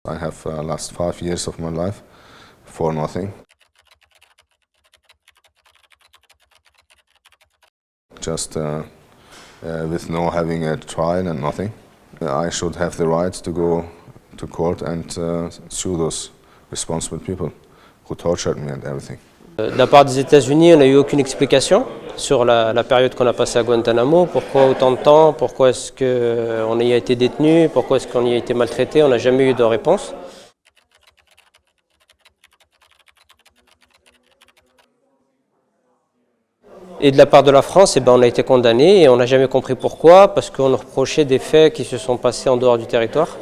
I have lost 5 years of my life for nothing. Just with no having a trial and nothing. I should have the right to go to court and sue those responsible people who tortured me and everything. De la part des États-Unis, on n'a eu aucune explication sur la période qu'on a passée à Guantanamo, pourquoi autant de temps, pourquoi est-ce qu'on y a été détenu, pourquoi est-ce qu'on y a été maltraité, on n'a jamais eu de réponse. Et de la part de la France, on a été condamné et on n'a jamais compris pourquoi, parce qu'on nous reprochait des faits qui se sont passés en dehors du territoire.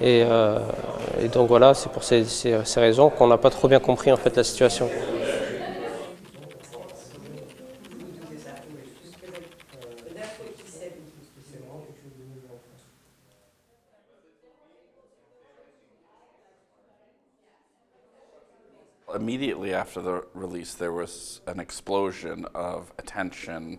Et donc voilà, c'est pour ces raisons qu'on n'a pas trop bien compris en fait la situation. Immediately after the release, there was an explosion of attention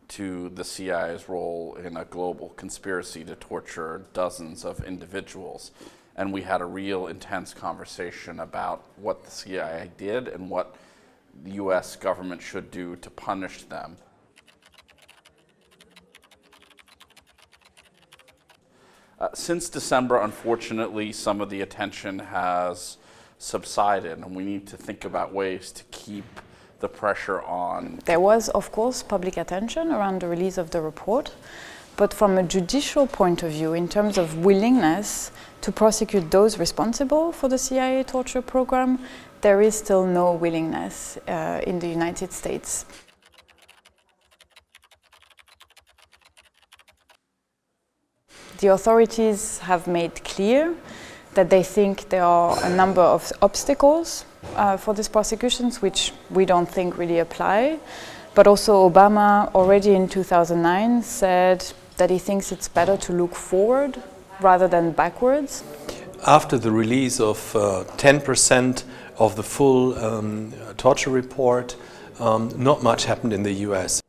to the CIA's role in a global conspiracy to torture dozens of individuals. And we had a real intense conversation about what the CIA did and what the US government should do to punish them. Since December, unfortunately, some of the attention has subsided, and we need to think about ways to keep the pressure on. There was, of course, public attention around the release of the report, but from a judicial point of view, in terms of willingness to prosecute those responsible for the CIA torture program, there is still no willingness in the United States. The authorities have made clear that they think there are a number of obstacles for these prosecutions, which we don't think really apply. But also Obama already in 2009 said that he thinks it's better to look forward rather than backwards. After the release of 10% of the full torture report, not much happened in the US.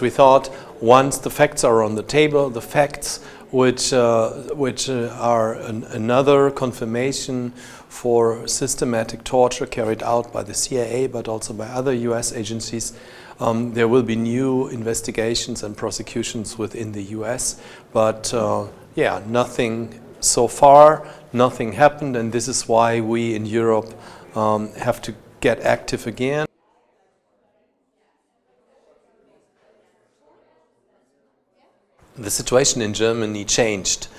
We thought once the facts are on the table, the facts which are another confirmation for systematic torture carried out by the CIA but also by other US agencies, there will be new investigations and prosecutions within the US. But yeah, nothing so far, nothing happened, and this is why we in Europe have to get active again. The situation in Germany changed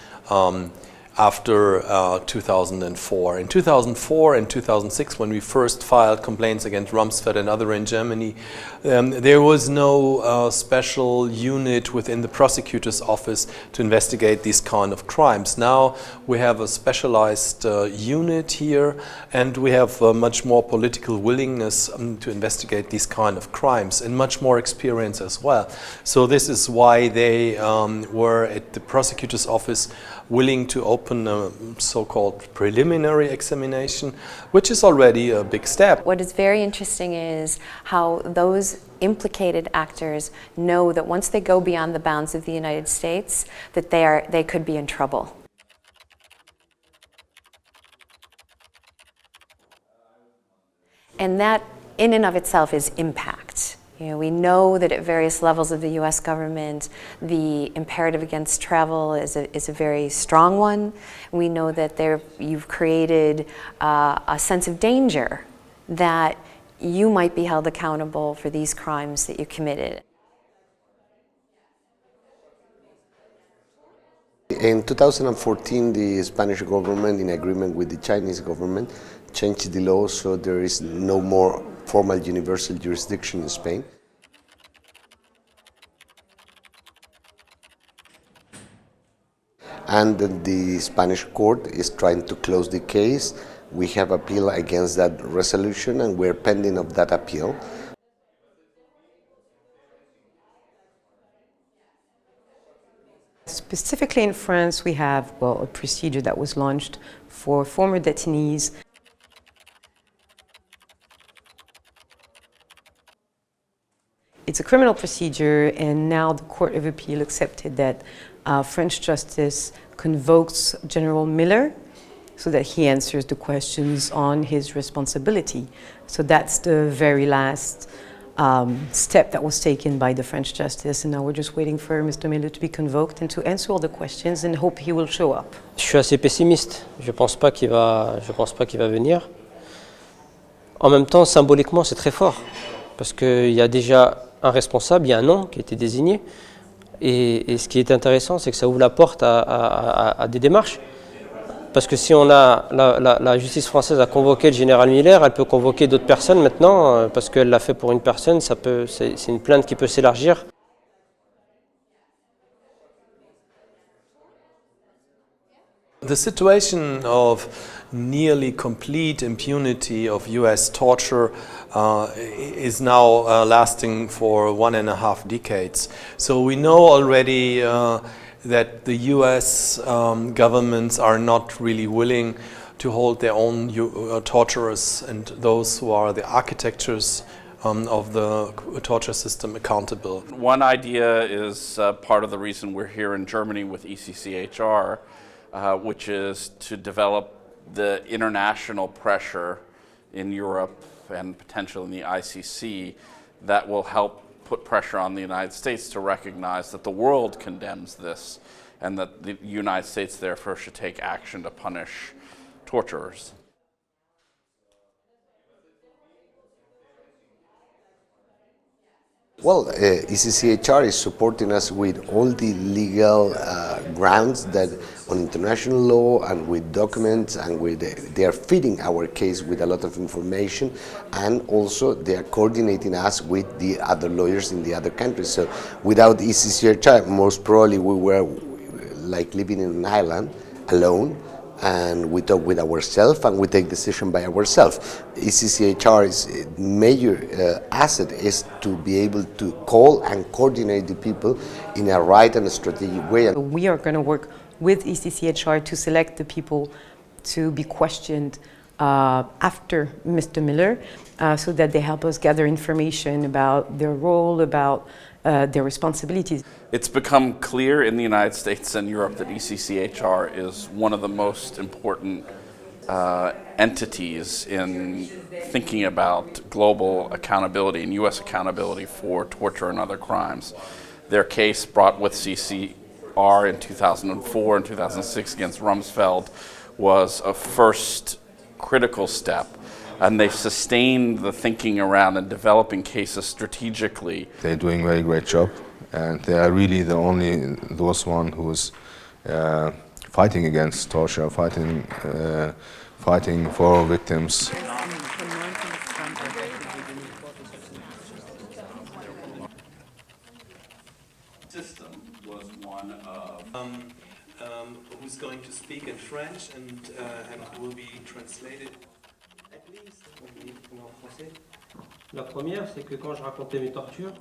after 2004. In 2004 and 2006, when we first filed complaints against Rumsfeld and others in Germany, there was no special unit within the prosecutor's office to investigate these kind of crimes. Now we have a specialized unit here, and we have much more political willingness to investigate these kind of crimes, and much more experience as well. So this is why they were at the prosecutor's office willing to open a so-called preliminary examination, which is already a big step. What is very interesting is how those implicated actors know that once they go beyond the bounds of the United States, that they could be in trouble. And that in and of itself is impact. You know, we know that at various levels of the US government, the imperative against travel is a very strong one. We know that you've created a sense of danger that you might be held accountable for these crimes that you committed. In 2014, the Spanish government, in agreement with the Chinese government, changed the law so there is no more formal universal jurisdiction in Spain. And the Spanish court is trying to close the case. We have appealed against that resolution, and we're pending of that appeal. Specifically in France, we have, a procedure that was launched for former detainees. it's a criminal procedure, and now the Court of Appeal accepted that French justice convokes General Miller so that he answers the questions on his responsibility. So that's the very last step that was taken by the French justice, and now we're just waiting for Mr. Miller to be convoked and to answer all the questions, and hope he will show up. Je suis assez pessimiste. Je pense pas qu'il va venir. En même temps, symboliquement, c'est très fort parce qu'il y a déjà un responsable, il y a un nom qui a été désigné. Et ce qui est intéressant, c'est que ça ouvre la porte à des démarches. Parce que si la justice française a convoqué le général Miller, elle peut convoquer d'autres personnes maintenant, parce qu'elle l'a fait pour une personne, c'est une plainte qui peut s'élargir. The situation of nearly complete impunity of US torture is now lasting for 1.5 decades. So we know already that the US governments are not really willing to hold their own torturers and those who are the architects of the torture system accountable. One idea is part of the reason we're here in Germany with ECCHR, which is to develop the international pressure in Europe and potentially in the ICC that will help put pressure on the United States to recognize that the world condemns this and that the United States therefore should take action to punish torturers. Well, ECCHR is supporting us with all the legal grounds that on international law and with documents, and they are feeding our case with a lot of information, and also they are coordinating us with the other lawyers in the other countries. So without ECCHR, most probably we were like living in an island alone, and we talk with ourselves and we take decision by ourselves. ECCHR's major asset is to be able to call and coordinate the people in a right and a strategic way. We are going to work with ECCHR to select the people to be questioned after Mr. Miller, so that they help us gather information about their role, about their responsibilities. It's become clear in the United States and Europe that ECCHR is one of the most important entities in thinking about global accountability and U.S. accountability for torture and other crimes. Their case brought with CCR in 2004 and 2006 against Rumsfeld was a first critical step, and they've sustained the thinking around and developing cases strategically. They're doing a very great job, and they are really those one who's fighting against torture, fighting for victims. System was one of who's going to speak in French and will be translated. La première, c'est que quand je racontais mes tortures,